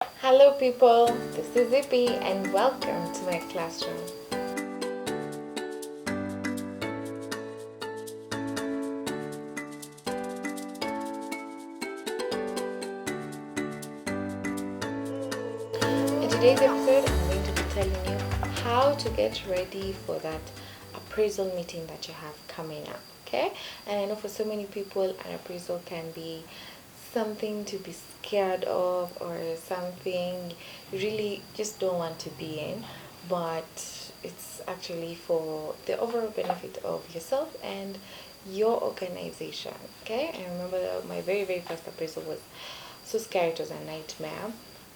Hello people, this is Zippy and welcome to my classroom. In today's episode, I'm going to be telling you how to get ready for that appraisal meeting that you have coming up, okay? And I know for so many people, an appraisal can be something to be scared of or something you really just don't want to be in, but it's actually for the overall benefit of yourself and your organization. Okay, I remember my very first appraisal was so scary, it was a nightmare,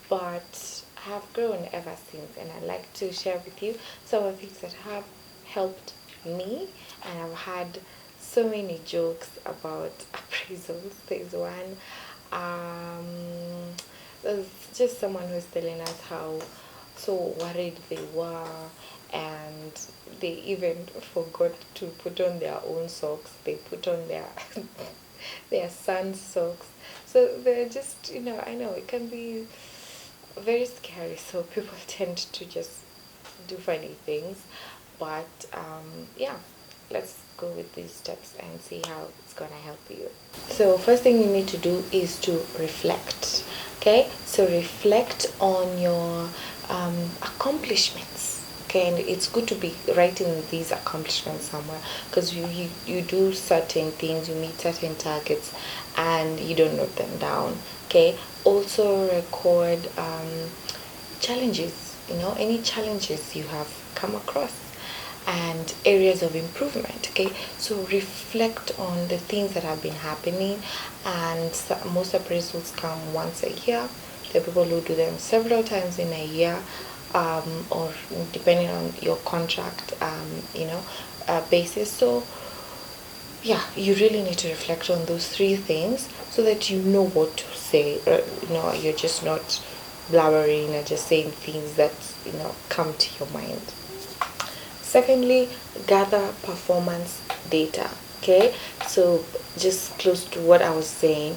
but I have grown ever since, and I'd like to share with you some of the things that have helped me. And I've had so many jokes about appraisals. There's one, there's just someone who's telling us how so worried they were, and they even forgot to put on their own socks. They put on their their son's socks. So they're just, I know it can be very scary. So people tend to just do funny things. But yeah, let's go with these steps and see how it's gonna help you. So first thing you need to do is to reflect. Okay, so reflect on your accomplishments. Okay, and it's good to be writing these accomplishments somewhere, because you do certain things, you meet certain targets, and you don't note them down. Okay, also record challenges, any challenges you have come across and areas of improvement. Okay, so reflect on the things that have been happening. And most appraisals come once a year. There are people who do them several times in a year, or depending on your contract, basis. So yeah, you really need to reflect on those three things so that you know what to say. You're just not blabbering or just saying things that come to your mind. Secondly, gather performance data. Okay, so just close to what I was saying,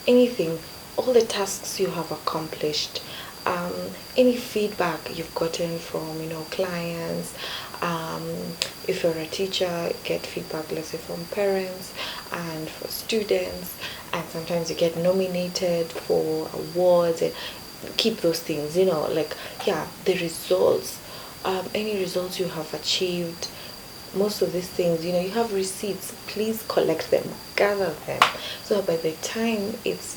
anything, all the tasks you have accomplished, um, any feedback you've gotten from clients, um, if you're a teacher, get feedback, let's say from parents and for students, and sometimes you get nominated for awards, and keep those things, like, yeah, the results, any results you have achieved, most of these things, you have receipts, please collect them, gather them, so by the time it's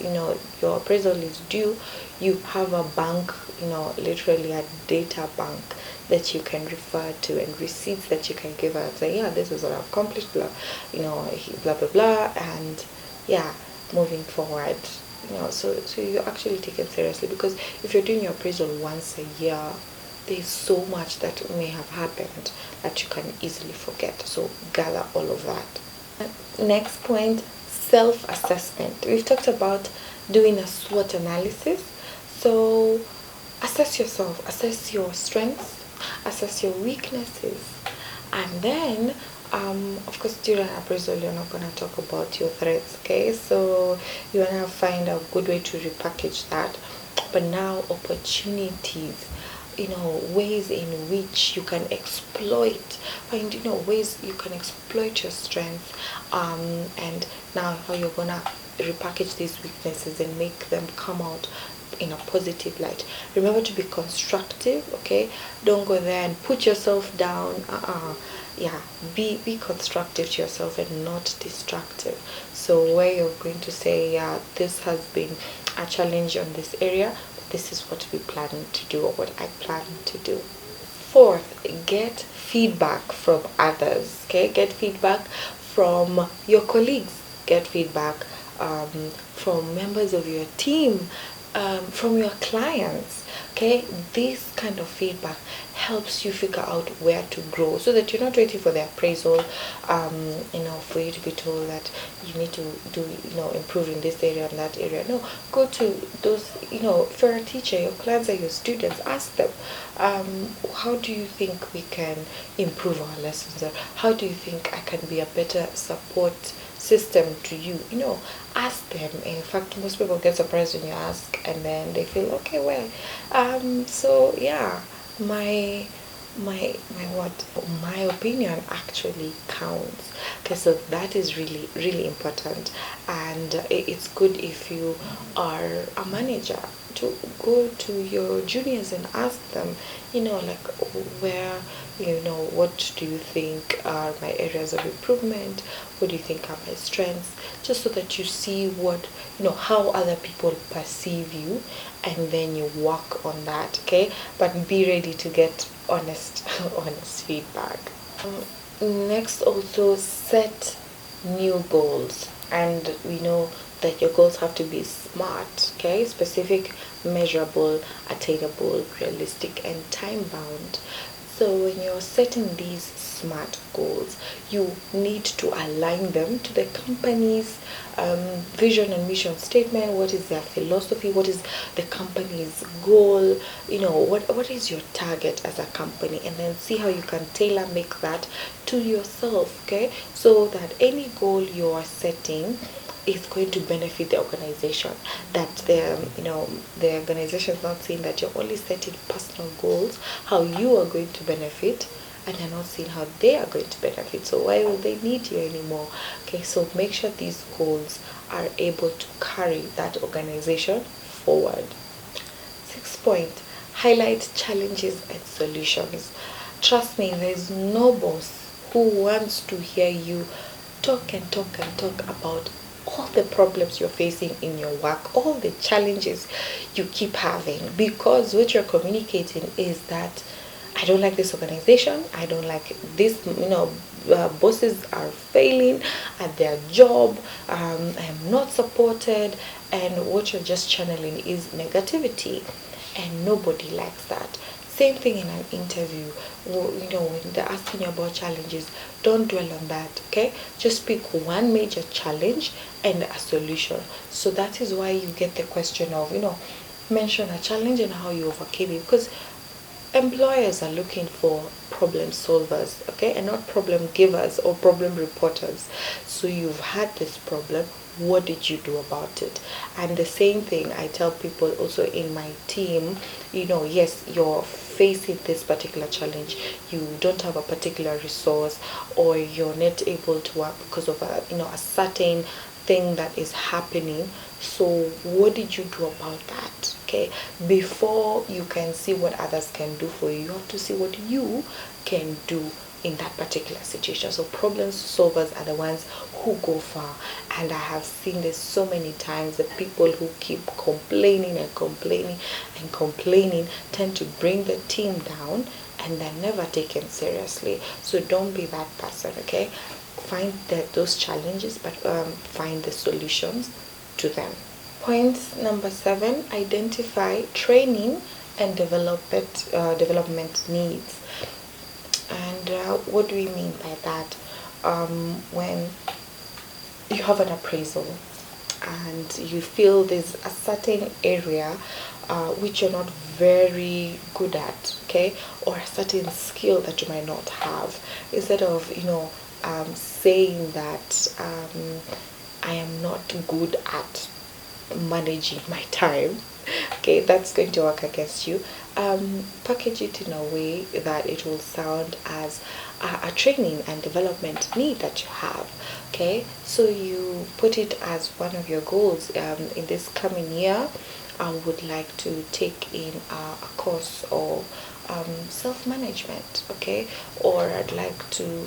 your appraisal is due, you have a bank, literally a data bank that you can refer to, and receipts that you can give out and say, yeah, this is what I've accomplished, blah, blah blah blah, and yeah, moving forward. So you're actually taken seriously, because if you're doing your appraisal once a year, there's so much that may have happened that you can easily forget. So gather all of that. Next point, self-assessment. We've talked about doing a SWOT analysis. So assess yourself, assess your strengths, assess your weaknesses, and then of course during appraisal you're not going to talk about your threats. Okay, so you want to find a good way to repackage that. But now opportunities, ways in which you can exploit, find ways you can exploit your strength, and now how you're gonna repackage these weaknesses and make them come out in a positive light. Remember to be constructive. Okay, don't go there and put yourself down. Yeah, be constructive to yourself and not destructive. So where you're going to say, yeah, this has been a challenge on this area, this is what we plan to do, or what I plan to do. Fourth, get feedback from others. Okay, get feedback from your colleagues, get feedback from members of your team, from your clients. Okay, this kind of feedback helps you figure out where to grow, so that you're not waiting for the appraisal, for you to be told that you need to do, improve in this area and that area. No, go to those, if you're a teacher, your clients are your students, ask them, how do you think we can improve our lessons, or how do you think I can be a better support system to you, ask them. In fact, most people get surprised when you ask, and then they feel, okay, well, so yeah, my my opinion actually counts. Okay, so that is really really important, and it's good if you are a manager to go to your juniors and ask them, like, where, what do you think are my areas of improvement, what do you think are my strengths, just so that you see what, how other people perceive you, and then you work on that. Okay, but be ready to get honest honest feedback. Next, also set new goals, and we know that your goals have to be smart, okay, specific, measurable, attainable, realistic, and time bound. So when you're setting these smart goals, you need to align them to the company's vision and mission statement. What is their philosophy? What is the company's goal? What is your target as a company? And then see how you can tailor make that to yourself, okay? So that any goal you are setting is going to benefit the organization. That the organization is not saying that you're only setting personal goals, how you are going to benefit, and they're not seeing how they are going to benefit. So why will they need you anymore? Okay, so make sure these goals are able to carry that organization forward. 6th point, highlight challenges and solutions. Trust me, there's no boss who wants to hear you talk and talk and talk about all the problems you're facing in your work, all the challenges you keep having, because what you're communicating is that I don't like this organization, I don't like this, bosses are failing at their job, I am not supported, and what you're just channeling is negativity, and nobody likes that. Same thing in an interview. When they're asking you about challenges, don't dwell on that, okay? Just pick one major challenge and a solution. So that is why you get the question of, mention a challenge and how you overcame it, because employers are looking for problem solvers, okay, and not problem givers or problem reporters. So you've had this problem, what did you do about it? And the same thing I tell people also in my team, yes, you're facing this particular challenge, you don't have a particular resource, or you're not able to work because of a certain thing that is happening. So what did you do about that? Okay, before you can see what others can do for you, you have to see what you can do in that particular situation. So problem solvers are the ones who go far, and I have seen this so many times. The people who keep complaining and complaining and complaining tend to bring the team down, and they're never taken seriously. So don't be that person, okay? Find those challenges, but find the solutions to them. Point number 7, identify training and development needs. And what do we mean by that? When you have an appraisal and you feel there's a certain area which you're not very good at, okay, or a certain skill that you might not have, instead of saying that I am not good at managing my time, okay, that's going to work against you. Package it in a way that it will sound as a training and development need that you have, okay? So you put it as one of your goals. In this coming year, I would like to take in a course of self-management, okay, or I'd like to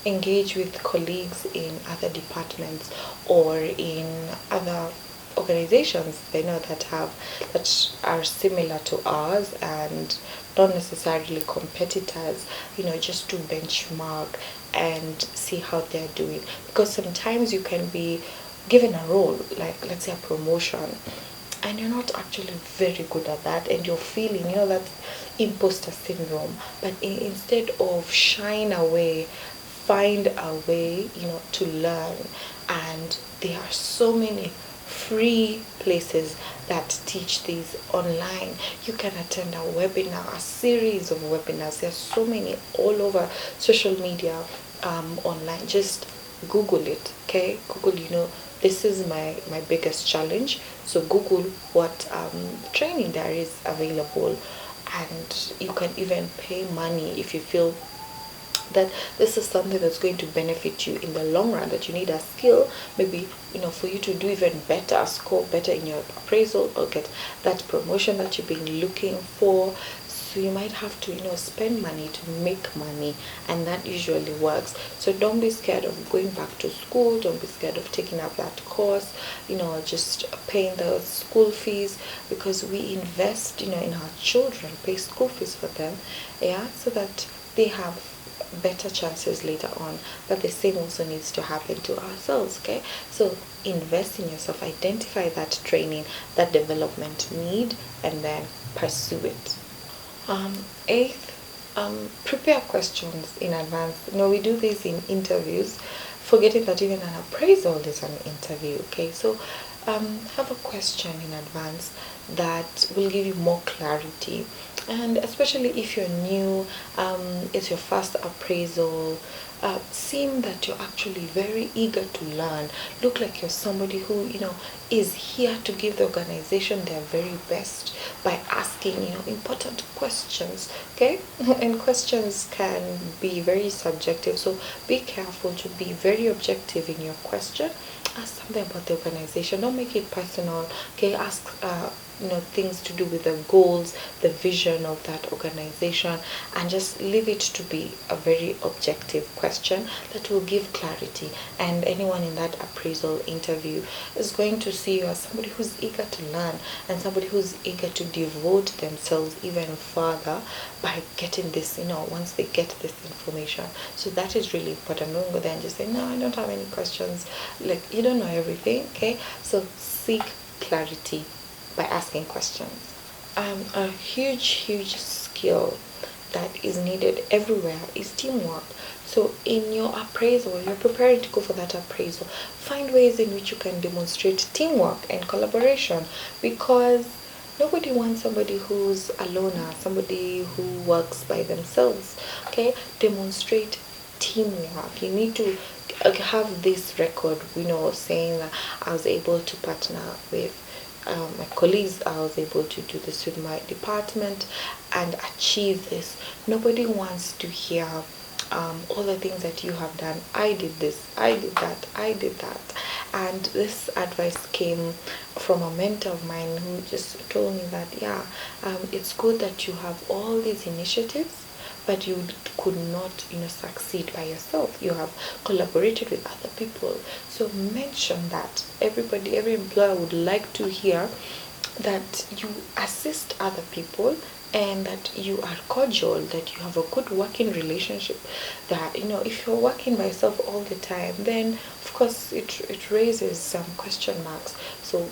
engage with colleagues in other departments or in other organizations that are similar to ours, and not necessarily competitors, just to benchmark and see how they're doing. Because sometimes you can be given a role, like let's say a promotion, and you're not actually very good at that, and you're feeling that imposter syndrome, but instead of shying away, find a way to learn. And there are so many free places that teach these online. You can attend a webinar, a series of webinars. There's so many all over social media, online. Just Google it. Okay, Google, this is my biggest challenge, so Google what training there is available, and you can even pay money if you feel that this is something that's going to benefit you in the long run, that you need a skill, maybe for you to do even better, score better in your appraisal, or get that promotion that you've been looking for. So you might have to spend money to make money, and that usually works. So don't be scared of going back to school, don't be scared of taking up that course, just paying the school fees, because we invest in our children, pay school fees for them, yeah, so that they have better chances later on. But the same also needs to happen to ourselves. Okay, so invest in yourself, identify that training, that development need, and then pursue it. Eighth, prepare questions in advance. We do this in interviews, forgetting that even an appraisal is an interview. Okay, so have a question in advance that will give you more clarity, and especially if you're new, it's your first appraisal, seem that you're actually very eager to learn, look like you're somebody who is here to give the organization their very best by asking important questions. Okay, and questions can be very subjective, so be careful to be very objective in your question. Ask something about the organization, don't make it personal. Okay, ask things to do with the goals, the vision of that organization, and just leave it to be a very objective question that will give clarity. And anyone in that appraisal interview is going to see you as somebody who's eager to learn, and somebody who's eager to devote themselves even further by getting this, once they get this information. So that is really important. Don't go there and just say, no, I don't have any questions. Like, you don't know everything. Okay, so seek clarity by asking questions. A huge skill that is needed everywhere is teamwork. So in your appraisal, you're preparing to go for that appraisal, find ways in which you can demonstrate teamwork and collaboration, because nobody wants somebody who's a loner, somebody who works by themselves. Okay, demonstrate teamwork. You need to have this record, saying that I was able to partner with my colleagues, I was able to do this with my department and achieve this. Nobody wants to hear all the things that you have done. I did this, I did that, I did that. And this advice came from a mentor of mine who just told me that, yeah, it's good that you have all these initiatives, but you could not succeed by yourself. You have collaborated with other people. So mention that. Every employer would like to hear that you assist other people, and that you are cordial, that you have a good working relationship. That if you're working by yourself all the time, then of course it raises some question marks. So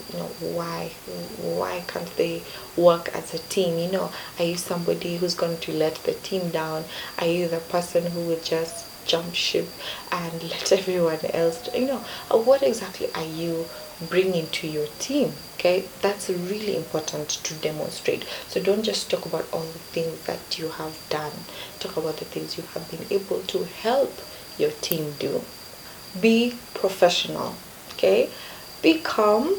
why can't they work as a team? Are you somebody who's going to let the team down? Are you the person who will just jump ship and let everyone else what exactly are you bringing to your team? Okay, that's really important to demonstrate. So don't just talk about all the things that you have done, talk about the things you have been able to help your team do. Be professional. Okay, be calm,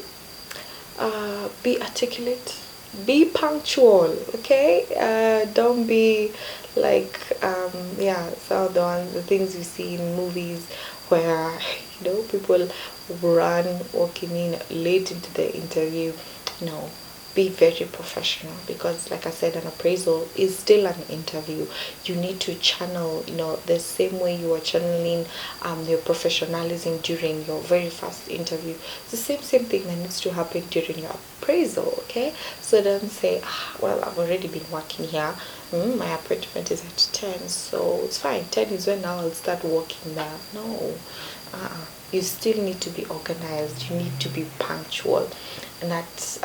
be articulate, be punctual. Okay, don't be like some of the things you see in movies where people run walking in late into the interview. Be very professional, because like I said, an appraisal is still an interview. You need to channel the same way you are channeling your professionalism during your very first interview. It's the same thing that needs to happen during your appraisal. Okay, so don't say, well, I've already been working here, my appointment is at 10, so it's fine, 10 is when now I'll start working there. No, you still need to be organized, you need to be punctual, and that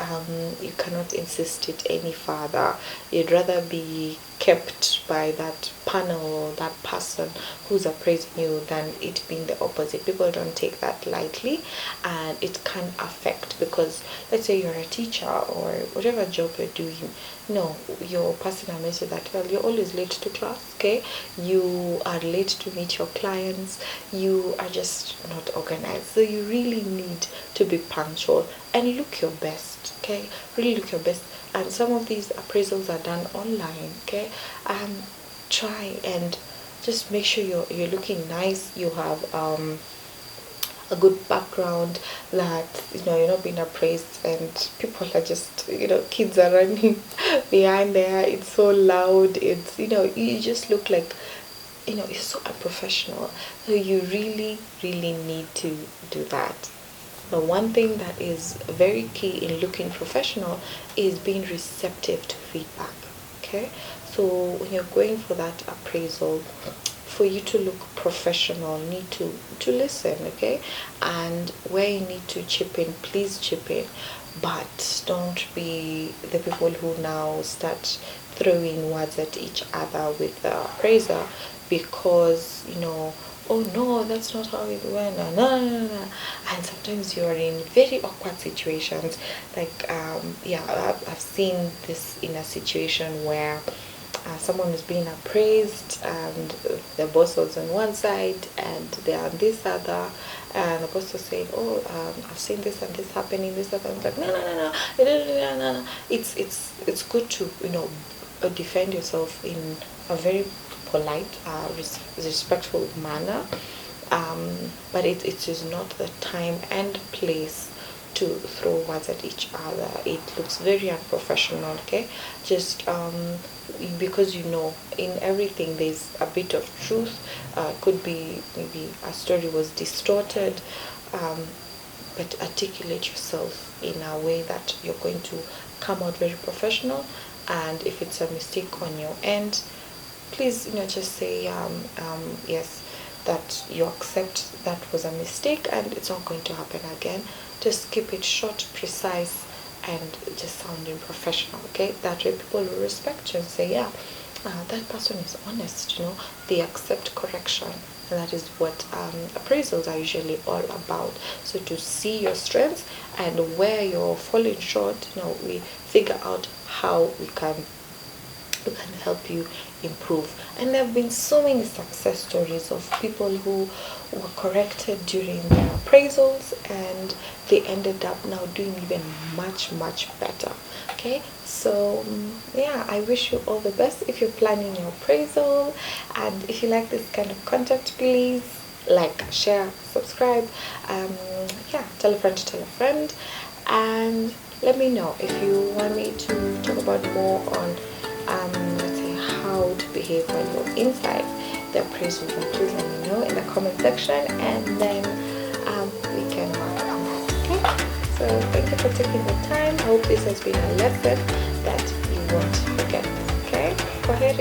you cannot insist it any further. You'd rather be kept by that panel or that person who's appraising you than it being the opposite. People don't take that lightly, and it can affect, because let's say you're a teacher or whatever job you're doing, no, your person admitted that, well, you're always late to class, okay, you are late to meet your clients, you are just not organized. So you really need to be punctual and look your best, okay, really look your best. And some of these appraisals are done online, okay, try and just make sure you're looking nice, you have a good background, that you're not being appraised and people are just, kids are running behind there, it's so loud, it's, you just look like, you're so unprofessional. So you really need to do that. The one thing that is very key in looking professional is being receptive to feedback, okay? So when you're going for that appraisal, for you to look professional, need to listen, okay? And where you need to chip in, please chip in, but don't be the people who now start throwing words at each other with the appraiser, because oh no, that's not how it went, no. And sometimes you're in very awkward situations, like I've seen this in a situation where someone is being appraised and the boss was on one side and they're on this other, and the boss was saying, oh, I've seen this and this happening, this happening. Like, no. It's good to defend yourself in a very polite, respectful manner, but it is not the time and place to throw words at each other. It looks very unprofessional, okay? Just because in everything there's a bit of truth. Could be maybe a story was distorted, but articulate yourself in a way that you're going to come out very professional. And if it's a mistake on your end, please just say yes, that you accept that was a mistake and it's not going to happen again. Just keep it short, precise, and just sounding professional, okay? That way people will respect you and say, yeah, that person is honest, they accept correction. And that is what appraisals are usually all about. So to see your strengths and where you're falling short, we figure out how we can help you improve. And there have been so many success stories of people who were corrected during their appraisals and they ended up now doing even much better, okay? So yeah, I wish you all the best if you're planning your appraisal. And if you like this kind of content, please like, share, subscribe, tell a friend, and let me know if you want me to talk about more on let's say how to behave when you're inside the appraisal room. Please let me know in the comment section, and then we can work on that, okay? So thank you for taking the time. I hope this has been a lesson that you won't forget, okay? Go ahead